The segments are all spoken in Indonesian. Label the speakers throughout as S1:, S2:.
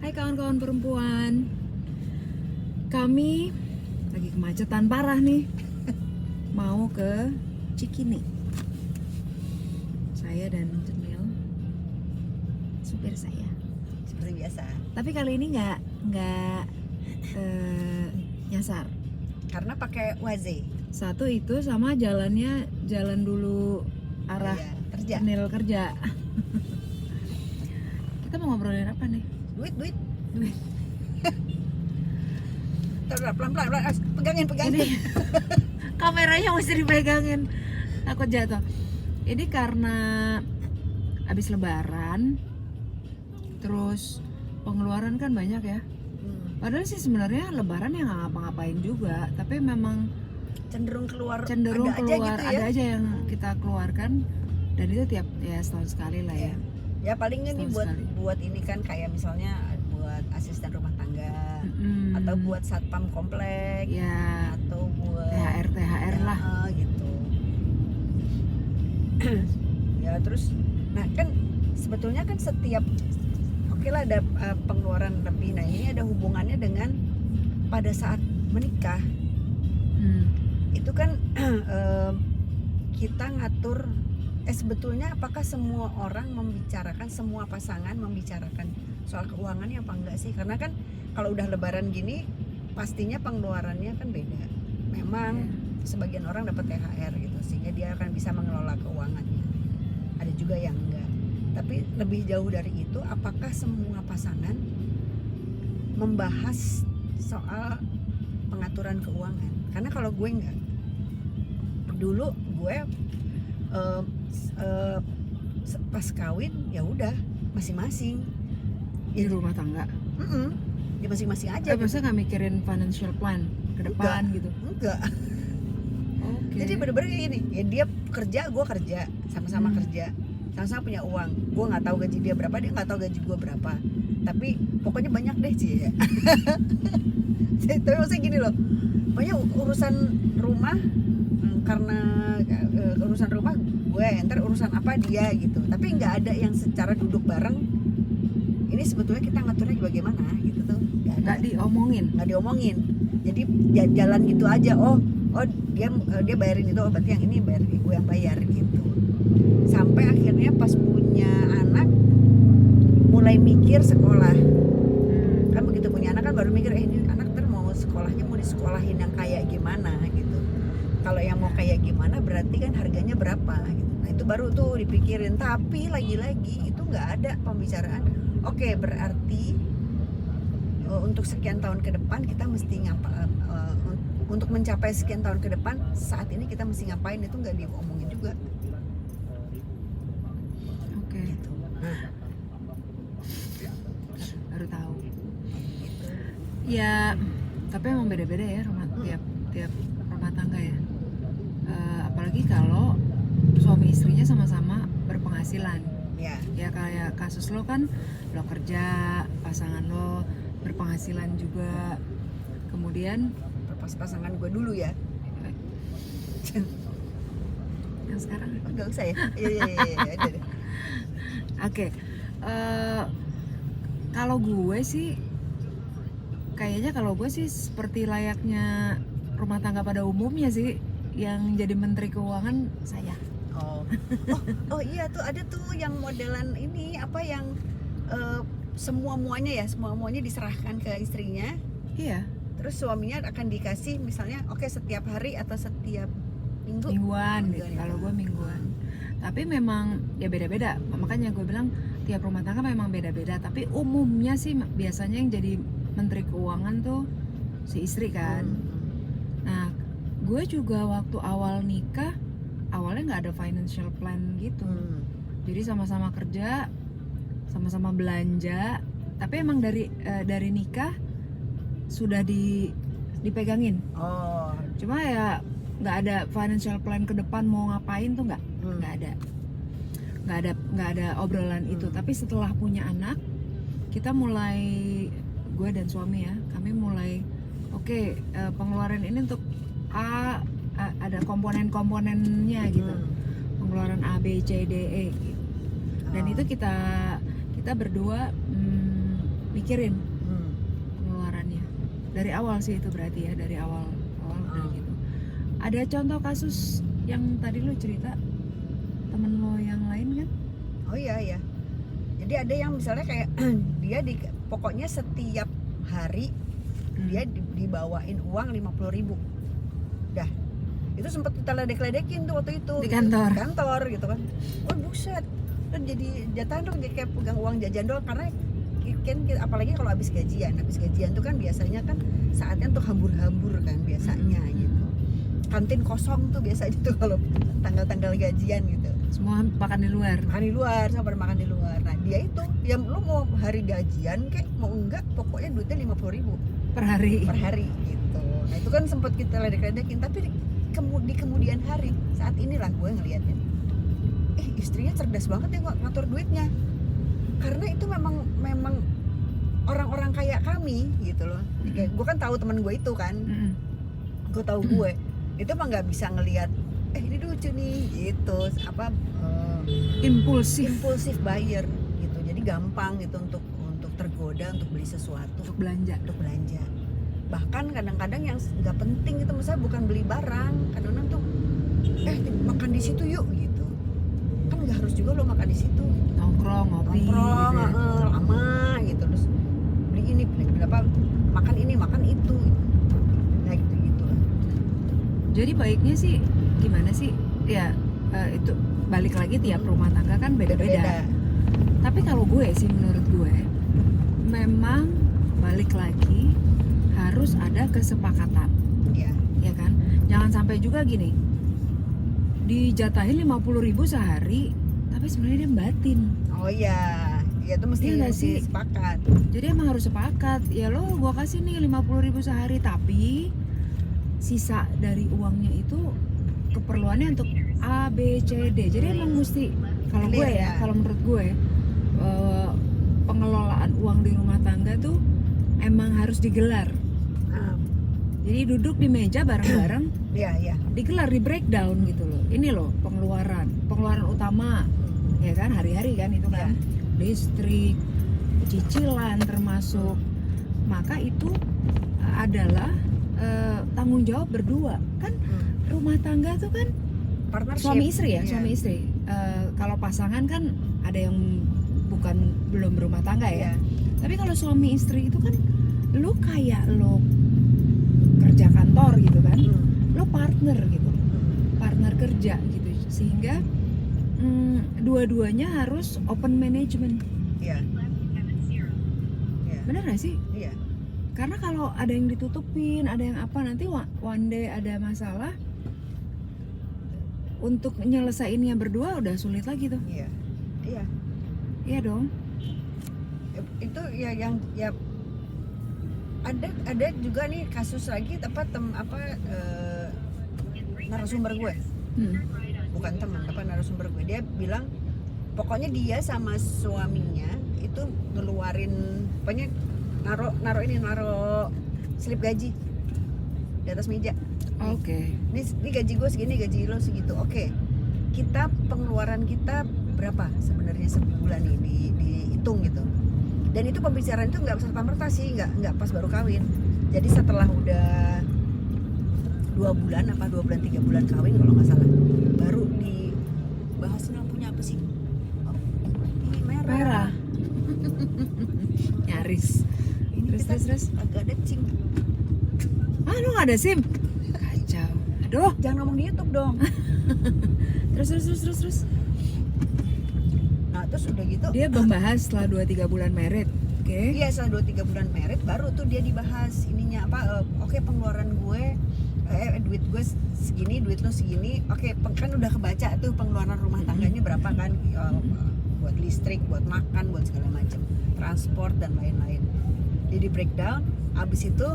S1: Hai kawan-kawan perempuan. Kami lagi kemacetan parah nih. Mau ke Cikini. Saya dan Cemil, supir saya.
S2: Seperti biasa.
S1: Tapi kali ini nggak nyasar.
S2: Karena pakai Waze.
S1: Satu itu sama jalannya jalan dulu arah
S2: Iya, kerja.
S1: Cemil kerja. Kita mau ngobrolin apa nih?
S2: Duit. Pelan-pelan. Pegangin.
S1: Ini kameranya mesti dipegangin, takut jatuh. Ini karena habis lebaran, terus pengeluaran kan banyak ya. Padahal sih sebenarnya lebaran ya nggak ngapa-ngapain juga, tapi memang
S2: Cenderung keluar
S1: ada
S2: aja gitu ya.
S1: ada aja yang kita keluarkan, dan itu tiap ya setahun sekali lah ya.
S2: Ya paling nih
S1: Setahun sekali.
S2: buat ini kan kayak misalnya buat asisten rumah tangga
S1: Mm-mm.
S2: atau buat satpam komplek
S1: Ya
S2: atau buat
S1: THR lah.
S2: gitu. Ya terus nah kan sebetulnya kan setiap oke lah ada pengeluaran lebih. Nah ini ada hubungannya dengan pada saat menikah itu kan kita ngatur sebetulnya apakah semua orang membicarakan, semua pasangan membicarakan soal keuangannya apa enggak sih? Karena kan kalau udah lebaran gini pastinya pengeluarannya kan beda. Memang sebagian orang dapat THR gitu sehingga dia akan bisa mengelola keuangannya. Ada juga yang enggak. Tapi lebih jauh dari itu, apakah semua pasangan membahas soal pengaturan keuangan? Karena kalau gue enggak. Dulu gue pas kawin ya udah masing-masing
S1: Di rumah tangga.
S2: ya masing-masing aja.
S1: Biasanya nggak mikirin financial plan ke depan gitu.
S2: Enggak.
S1: Oke.
S2: Jadi bener-bener kayak gini, ya dia kerja, gue kerja, sama-sama kerja, sama-sama punya uang. Gue nggak tahu gaji dia berapa, dia nggak tahu gaji gue berapa. Tapi pokoknya banyak deh sih ya. Tapi maksudnya gini loh, pokoknya urusan rumah karena urusan rumah gue, ntar urusan apa dia gitu. Tapi nggak ada yang secara duduk bareng. Ini sebetulnya kita ngaturnya bagaimana gitu tuh.
S1: Nggak diomongin.
S2: Jadi jalan gitu aja. Oh dia bayarin itu, oh berarti yang ini bayar, gue yang bayar gitu. Sampai akhirnya pas punya anak mulai mikir sekolah. Kan begitu punya anak kan baru mikir ini anak ntar mau sekolahnya mau disekolahin yang kayak gimana gitu. Kalau yang mau kayak gimana berarti kan harganya berapa gitu. Nah itu baru tuh dipikirin. Tapi lagi-lagi itu nggak ada pembicaraan. Oke, berarti untuk sekian tahun ke depan kita mesti untuk mencapai sekian tahun ke depan saat ini kita mesti ngapain, itu nggak diomongin juga.
S1: Oke.
S2: Gitu. Nah,
S1: Baru tahu.
S2: gitu.
S1: Ya, tapi emang beda-beda ya tiap rumah tangga ya. Apalagi kalau suami istrinya sama-sama berpenghasilan. Ya kayak kasus lo kan, lo kerja, pasangan lo berpenghasilan juga. Kemudian
S2: Pasangan gue dulu ya.
S1: yang sekarang.
S2: Nggak usah ya. Iya.
S1: Oke. Kalau gue sih kayaknya seperti layaknya rumah tangga pada umumnya sih, yang jadi menteri keuangan saya.
S2: Oh iya tuh ada tuh yang modelan ini apa yang semua muanya diserahkan ke istrinya.
S1: Iya.
S2: Terus suaminya akan dikasih misalnya setiap hari atau setiap minggu.
S1: Mingguan gitu. Kalau gue mingguan. Tapi memang ya beda-beda. Makanya gue bilang tiap rumah tangga memang beda-beda. Tapi umumnya sih biasanya yang jadi menteri keuangan tuh si istri kan. Nah, gue juga waktu awal nikah awalnya nggak ada financial plan gitu. Jadi sama-sama kerja, sama-sama belanja. Tapi emang dari nikah sudah dipegangin. Cuma ya nggak ada financial plan ke depan mau ngapain tuh nggak ada obrolan itu. Tapi setelah punya anak kita mulai, gue dan suami ya, kami mulai pengeluaran ini untuk ada komponen-komponennya gitu, pengeluaran A B C D E gitu. Dan itu kita berdua mikirin
S2: Hmm.
S1: pengeluarannya dari awal sih. Itu berarti ya dari awal udah gitu. Ada contoh kasus yang tadi lo cerita temen lo yang lain kan?
S2: Oh iya ya. Jadi ada yang misalnya kayak dia pokoknya setiap hari dia dibawain uang 50.000. Dah. Itu sempat kita ledek-ledekin tuh waktu itu.
S1: Di kantor.
S2: Di kantor gitu kan. Oh buset. Dan jadi jatahan dong kayak pegang uang jajan doang karena kan apalagi kalau habis gajian tuh kan biasanya kan saatnya tuh hambur-hambur kan biasanya gitu. Kantin kosong tuh biasanya tuh kalau tanggal-tanggal gajian gitu.
S1: Semua makan di luar.
S2: Makan di luar, sama pada makan di luar. Nah dia itu, ya lo mau hari gajian kayak mau enggak, pokoknya duitnya 50.000
S1: Per hari.
S2: per hari gitu. Nah itu kan sempat kita ledek-ledekin, tapi di kemudian hari saat inilah gue ngelihatnya, istrinya cerdas banget ya ngatur duitnya, karena itu memang orang-orang kayak kami gitu loh. Kayak gue kan tahu teman gue itu kan, gue tahu gue itu mah nggak bisa ngelihat ini lucu nih gitu apa impulsif buyer gitu, jadi gampang gitu untuk tergoda untuk beli sesuatu,
S1: Untuk belanja.
S2: bahkan kadang-kadang yang nggak penting itu misalnya bukan beli barang, kadang-kadang tuh makan di situ yuk gitu, kan nggak harus juga lo makan di situ,
S1: Nongkrong, ngopi gitu ya.
S2: lama gitu, terus beli ini beli apa, makan ini makan itu, nah gitu lah.
S1: Jadi baiknya sih gimana sih ya, itu balik lagi tiap rumah tangga kan beda-beda. Tapi kalau gue sih menurut gue memang balik lagi harus ada kesepakatan, ya kan? Jangan sampai juga gini, dijatahin 50.000 sehari tapi sebenarnya dia batin.
S2: Oh iya, ya itu mesti,
S1: Iya nggak
S2: mesti
S1: sih?
S2: sepakat.
S1: Jadi emang harus sepakat. Ya lo gua kasih nih 50.000 sehari, tapi sisa dari uangnya itu keperluannya untuk A, B, C, D. Jadi emang mesti, kalau gue
S2: Clear,
S1: ya,
S2: ya.
S1: kalau menurut gue pengelolaan uang di rumah tangga tuh emang harus digelar. Jadi duduk di meja bareng-bareng,
S2: Iya.
S1: digelar, di breakdown gitu loh. Ini loh pengeluaran utama, ya kan, hari-hari kan itu kan, listrik, cicilan termasuk. Maka itu adalah tanggung jawab berdua kan. Rumah tangga tuh kan
S2: Partnership.
S1: suami istri ya,
S2: Iya.
S1: suami istri. Kalau pasangan kan ada yang belum berumah tangga ya.
S2: Iya.
S1: Tapi kalau suami istri itu kan lu kayak lo kerja kantor gitu kan, lo partner gitu, partner kerja gitu, sehingga dua-duanya harus open management.
S2: Iya.
S1: Bener gak sih?
S2: Iya.
S1: Karena kalau ada yang ditutupin, ada yang apa, nanti one day ada masalah, untuk nyelesainnya berdua udah sulit lagi tuh.
S2: Iya.
S1: Iya dong.
S2: Itu ya yang ya ada juga nih kasus lagi narasumber gue, bukan teman apa narasumber gue, dia bilang pokoknya dia sama suaminya itu ngeluarin pokoknya naruh slip gaji di atas meja.
S1: Oke.
S2: Ini gaji gue segini, gaji lo segitu. Oke. Kita pengeluaran kita berapa sebenarnya sebulan nih dihitung gitu. Dan itu pembicaraan itu nggak serta-merta sih, nggak pas baru kawin. Jadi setelah udah 2 bulan 3 bulan kawin kalau nggak salah, baru dibahas lampunya apa sih? Oh, ini merah.
S1: Nyaris.
S2: Ini
S1: Terus.
S2: agak ada cing.
S1: Ah, lu nggak ada SIM? Kacau. Aduh.
S2: Jangan ngomong di YouTube dong.
S1: Terus.
S2: Nah terus udah gitu.
S1: Dia membahas setelah 2-3 bulan married. Oke.
S2: Iya, setelah 2-3 bulan married baru tuh dia dibahas ininya apa, oke, pengeluaran gue duit gue segini, duit lo segini. Oke, kan udah kebaca tuh pengeluaran rumah tangganya berapa kan, buat listrik, buat makan, buat segala macam, transport dan lain-lain. Jadi breakdown. Abis itu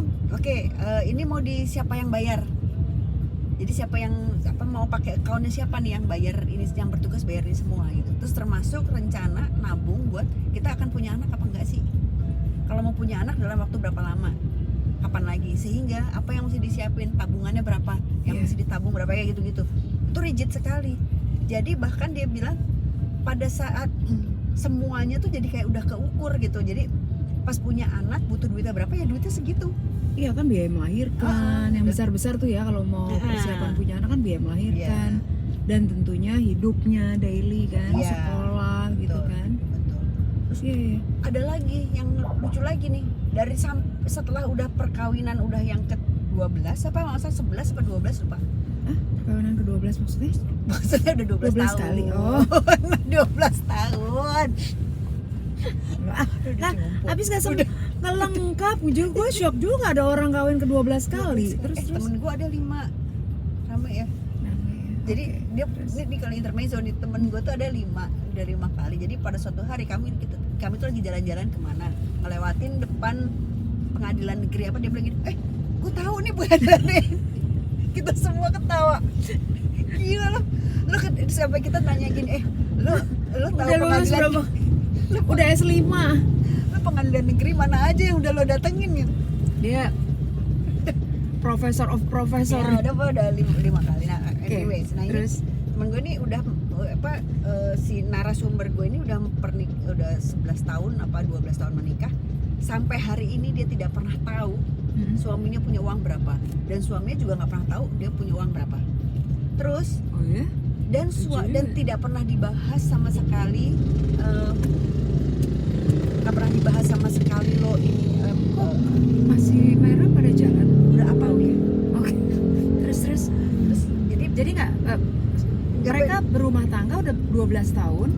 S2: ini mau siapa yang bayar. Jadi siapa yang mau pakai accountnya, siapa nih yang bayar ini, yang bertugas bayar ini semua gitu. Terus termasuk rencana nabung buat kita akan punya anak apa enggak sih. Kalau mau punya anak dalam waktu berapa lama, kapan lagi, sehingga apa yang mesti disiapin, tabungannya berapa, yang mesti ditabung berapa, kayak gitu-gitu. Itu rigid sekali. Jadi bahkan dia bilang pada saat semuanya tuh jadi kayak udah keukur gitu. Jadi pas punya anak butuh duitnya berapa ya duitnya segitu.
S1: Iya kan biaya melahirkan, yang besar-besar tuh ya kalau mau persiapan punya anak kan biaya melahirkan. Dan tentunya hidupnya daily kan,
S2: Iya.
S1: sekolah gitu
S2: Betul.
S1: kan.
S2: Betul. Terus
S1: Iya, iya.
S2: ada lagi yang lucu lagi nih, dari setelah udah perkawinan udah yang ke-12 apa masa 11 apa 12 lupa.
S1: Perkawinan ke-12 maksudnya?
S2: Maksudnya udah 12
S1: 12
S2: tahun.
S1: kali. Oh.
S2: 12 tahun.
S1: Ah,
S2: Aduh,
S1: lah,
S2: ditumpuk.
S1: habis nggak lengkap, gue shock juga ada orang kawin ke-12 kali. Terus
S2: temen gue ada 5 rame ya. Jadi dia ini kalau intermezzo nih, temen gue tuh ada 5 kali. Jadi pada suatu hari kami tuh lagi jalan-jalan kemana, ngelewatin depan pengadilan negeri apa, dia bilang gini, gue tahu nih pengadilan ini. Kita semua ketawa. Gila lo sampai kita nanya gini, lo tahu
S1: udah lulus
S2: pengadilan
S1: berapa? Udah S5.
S2: lo pengadilan negeri mana aja yang udah lo datengin gitu.
S1: Dia professor of professor.
S2: Ya, udah 5 kali. Nah,
S1: Oke,
S2: anyways, nah ini
S1: terus
S2: temen gue ini udah si narasumber gue ini udah 11 tahun apa 12 tahun menikah, sampai hari ini dia tidak pernah tahu suaminya punya uang berapa, dan suaminya juga nggak pernah tahu dia punya uang berapa. Terus
S1: oh ya?
S2: dan tidak pernah dibahas sama sekali, nggak pernah dibahas sama sekali lo ini
S1: Masih merah pada jalan.
S2: udah apa nih.
S1: Oke. Terus jadi nggak mereka berumah tangga udah 12 tahun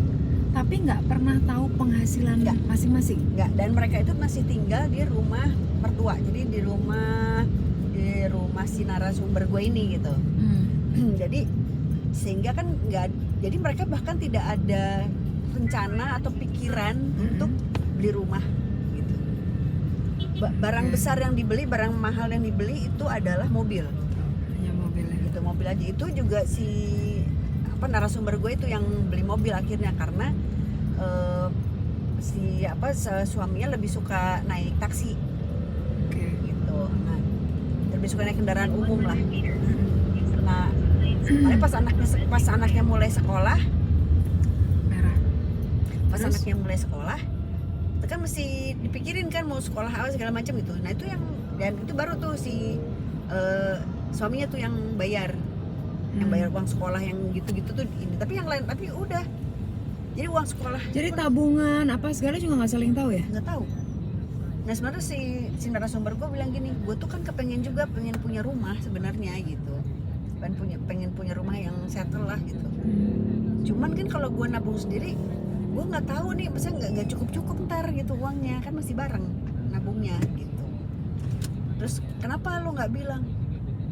S1: tapi nggak pernah tahu penghasilan
S2: Nggak.
S1: masing-masing.
S2: Enggak, dan mereka itu masih tinggal di rumah mertua, jadi di rumah si narasumber gue ini gitu. Jadi sehingga kan nggak, jadi mereka bahkan tidak ada rencana atau pikiran untuk beli rumah gitu. Barang besar yang dibeli, barang mahal yang dibeli itu adalah mobil.
S1: Hanya mobilnya.
S2: Gitu, mobil aja. Itu juga si narasumber gue itu yang beli mobil akhirnya, karena suaminya lebih suka naik taksi
S1: Oke.
S2: gitu. Nah, lebih suka naik kendaraan umum lah. Nah, makanya pas anaknya mulai sekolah,
S1: Merah.
S2: pas
S1: Terus?
S2: anaknya mulai sekolah, itu kan mesti dipikirin kan mau sekolah apa segala macam gitu. Nah itu yang, dan itu baru tuh si suaminya tuh yang bayar uang sekolah yang gitu-gitu tuh ini. Tapi yang lain, tapi udah. Jadi uang sekolah.
S1: Jadi tabungan apa segala juga nggak saling tahu ya?
S2: Nggak tahu. Nah sebenarnya si narasumber gue bilang gini, gue tuh kan pengen punya rumah sebenarnya gitu, pengen punya rumah yang settle lah gitu. Cuman kan kalau gue nabung sendiri, gue nggak tahu nih, misalnya nggak cukup ntar gitu uangnya, kan masih bareng nabungnya gitu. Terus kenapa lo nggak bilang?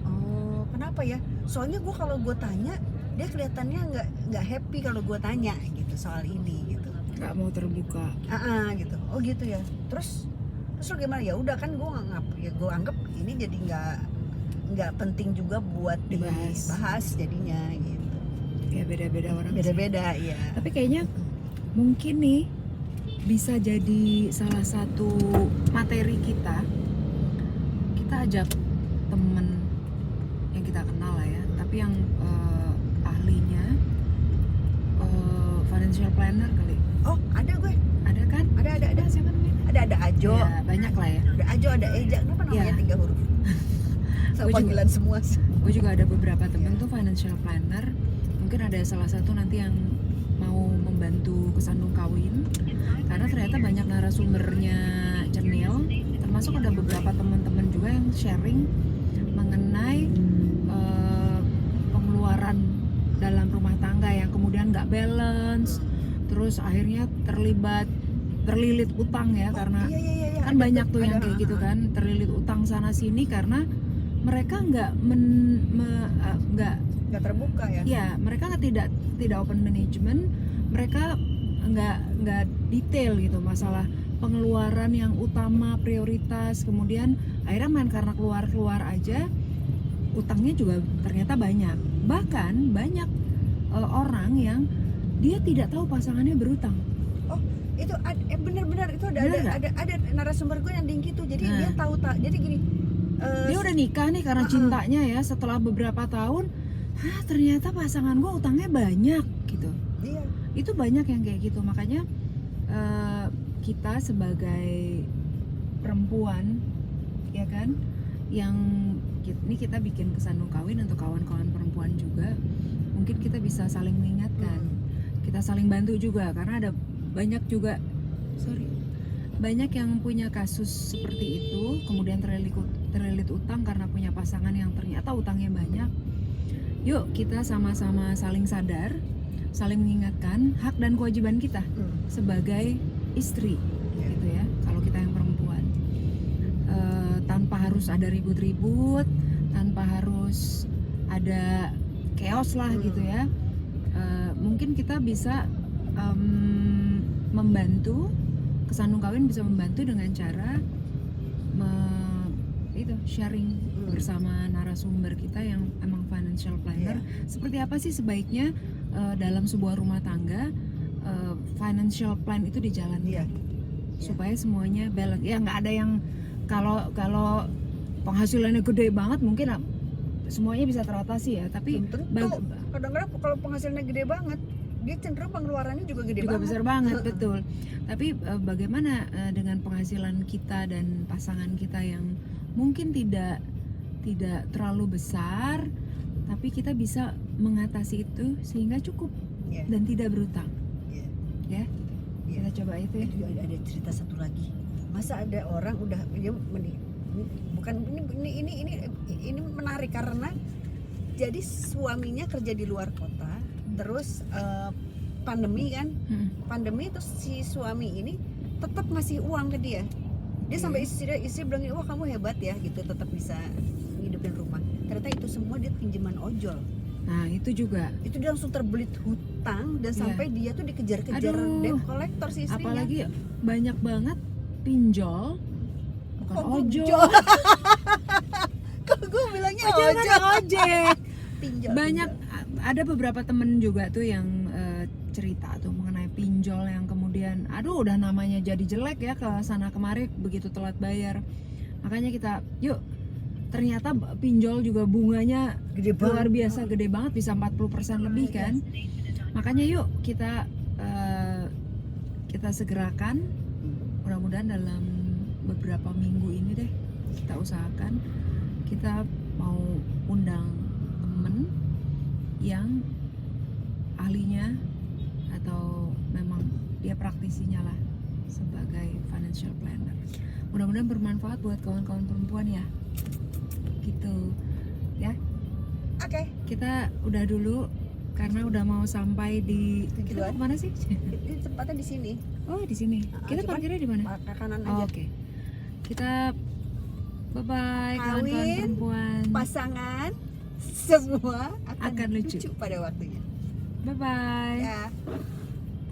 S2: Oh kenapa ya? Soalnya gue kalau gue tanya, dia kelihatannya nggak happy kalau gue tanya gitu soal ini gitu.
S1: Nggak mau terbuka.
S2: Gitu. Oh gitu ya. Terus lo gimana? Ya udah kan gue anggap ini jadi nggak penting juga buat dibahas jadinya gitu.
S1: Ya beda-beda orang.
S2: Beda-beda ya.
S1: Tapi kayaknya mungkin nih bisa jadi salah satu materi kita ajak temen yang kita kenal lah ya, tapi yang ahlinya financial planner kali.
S2: Oh ada gue.
S1: Ada kan?
S2: Ada.
S1: Siapa namanya?
S2: Ada Ajo.
S1: Ya, banyak lah ya.
S2: Ada Ajo, ada Eja. Kenapa namanya 3 huruf? Sama
S1: Gua
S2: panggilan semua.
S1: Gue juga ada beberapa temen tuh financial planner. Mungkin ada salah satu nanti yang mau membantu kesandung kawin, karena ternyata banyak narasumbernya Cenil, termasuk ada beberapa teman-teman juga yang sharing mengenai pengeluaran dalam rumah tangga yang kemudian nggak balance, terus akhirnya terlilit utang ya, karena
S2: Iya,
S1: kan
S2: ada
S1: banyak
S2: tuh,
S1: tuh yang
S2: ada.
S1: kayak gitu kan, terlilit utang sana sini karena mereka nggak
S2: Nggak terbuka ya.
S1: ya, mereka tidak open management, mereka nggak detail gitu masalah pengeluaran yang utama, prioritas, kemudian akhirnya main karena keluar aja, utangnya juga ternyata banyak. Bahkan banyak orang yang dia tidak tahu pasangannya berutang.
S2: Oh itu benar-benar itu ada narasumber gue yang tinggi tuh. Jadi dia tahu jadi gini.
S1: Dia udah nikah nih karena cintanya ya, setelah beberapa tahun, ternyata pasangan gue utangnya banyak gitu.
S2: Iya.
S1: Itu banyak yang kayak gitu, makanya kita sebagai perempuan, ya kan, yang ini kita bikin kesandung kawin untuk kawan-kawan perempuan juga, mungkin kita bisa saling mengingatkan, kita saling bantu juga, karena ada banyak juga, banyak yang punya kasus seperti itu, kemudian terlilit utang karena punya pasangan yang ternyata utangnya banyak. Yuk kita sama-sama saling sadar, saling mengingatkan hak dan kewajiban kita sebagai istri, gitu ya. Kalau kita yang perempuan, tanpa harus ada ribut-ribut, tanpa harus ada chaos lah gitu ya. Mungkin kita bisa membantu, kesandung kawin bisa membantu dengan cara sharing bersama narasumber kita yang emang financial planner. Seperti apa sih sebaiknya dalam sebuah rumah tangga financial plan itu dijalankan supaya semuanya balance. Ya nggak ada yang kalau penghasilannya gede banget mungkin semuanya bisa teratasi ya, tapi
S2: kadang-kadang kalau penghasilannya gede banget dia cenderung pengeluarannya juga gede banget.
S1: Besar banget, betul. Tapi bagaimana dengan penghasilan kita dan pasangan kita yang mungkin tidak terlalu besar, tapi kita bisa mengatasi itu sehingga cukup dan tidak berutang. Ya, kita coba itu ya.
S2: Ada cerita satu lagi. Masa ada orang udah ini menarik karena jadi suaminya kerja di luar kota, terus pandemi kan, pandemi terus si suami ini tetap ngasih uang ke dia. Dia sampai istri bilang, wah kamu hebat ya gitu, tetap bisa ngidupin rumah. Ternyata itu semua dia pinjaman ojol.
S1: Nah itu juga.
S2: Itu dia langsung terbelit hutang dan sampai dia tuh dikejar-kejar debt collector si istrinya.
S1: Apalagi banyak banget pinjol, bukan ojol.
S2: Kok gue bilangnya
S1: ojek.
S2: Pinjol.
S1: Banyak ada beberapa temen juga tuh yang cerita tuh mengenai pinjol yang kemudian udah namanya jadi jelek ya, ke sana kemari begitu telat bayar. Makanya kita ternyata pinjol juga bunganya luar biasa gede banget, bisa 40% lebih kan. Makanya yuk kita segerakan, mudah-mudahan dalam beberapa minggu ini deh kita usahakan kita mau undang temen yang ahlinya atau memang dia praktisinya lah sebagai financial planner. Mudah-mudahan bermanfaat buat kawan-kawan perempuan ya, gitu ya.
S2: Oke.
S1: Kita udah dulu karena udah mau sampai di kita mau kemana sih?
S2: Ini tempatnya di sini.
S1: Oh di sini. Kita parkirnya di mana?
S2: Kanan aja.
S1: Oke. Kita bye bye kawan-kawan perempuan.
S2: Pasangan semua akan lucu pada waktunya.
S1: Bye bye.
S2: Ya.